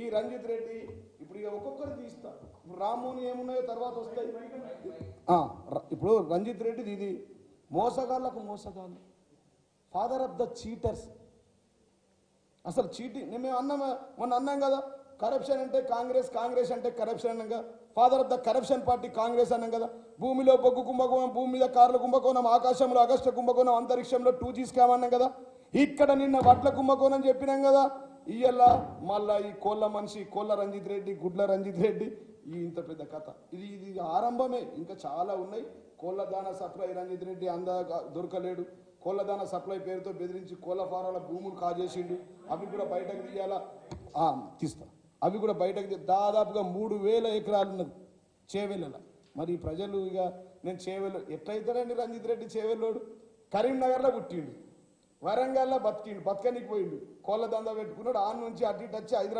ఈ రంజిత్ రెడ్డి ఇప్పుడు ఇక ఒక్కొక్కరు తీస్తా. ఇప్పుడు రామ్మోహన్ ఏమున్నాయో తర్వాత వస్తాయి. ఇప్పుడు రంజిత్ రెడ్డిది ఇది మోసగాళ్ళకు మోసగాళ్ళు, ఫాదర్ ఆఫ్ ద చీటర్స్. అసలు చీటింగ్ మేము మొన్న అన్నాం కదా, కరప్షన్ అంటే కాంగ్రెస్, కాంగ్రెస్ అంటే కరప్షన్ అన్నాం కదా. Father of the corruption party Congress అన్నాం కదా. భూమిలో బొగ్గు కుంభకోణం, భూమి మీద కార్ల కుంభకోణం, ఆకాశంలో అగస్ట కుంభకోణం, అంతరిక్షంలో 2G స్కామ్ అన్నాం కదా. ఇక్కడ నిన్న వడ్ల కుంభకోణం చెప్పినాం కదా. ఇయ్యాల మళ్ళా ఈ కోళ్ళ మనిషి, కోళ్ళ రంజిత్ రెడ్డి, గుడ్ల రంజిత్ రెడ్డి, ఈ ఇంత పెద్ద కథ. ఇది ఆరంభమే, ఇంకా చాలా ఉన్నాయి. కోళ్ళ దానా సప్లై రంజిత్ రెడ్డి దొరకలేడు. కోళ్ళ దానా సప్లై పేరుతో బెదిరించి కోళ్ళ ఫారాల భూములు కాజేసిండు. అవి కూడా బయటకు తీయాలా, తీస్తా. అవి కూడా బయటకు దాదాపుగా 3000 ఎకరాలు ఉన్నది చేవెళ్ళ. మరి ప్రజలు ఇక నేను చేవెళ్ళు ఎట్లయితాడండి రంజిత్ రెడ్డి? చేవెళ్ళోడు కరీంనగర్లో పుట్టిండు, వరంగల్లో బతికిండు, బతకనికి పోయిండు, కోళ్ళ దందా పెట్టుకున్నాడు. ఆ నుంచి అటు ఇటు వచ్చి హైదరాబాద్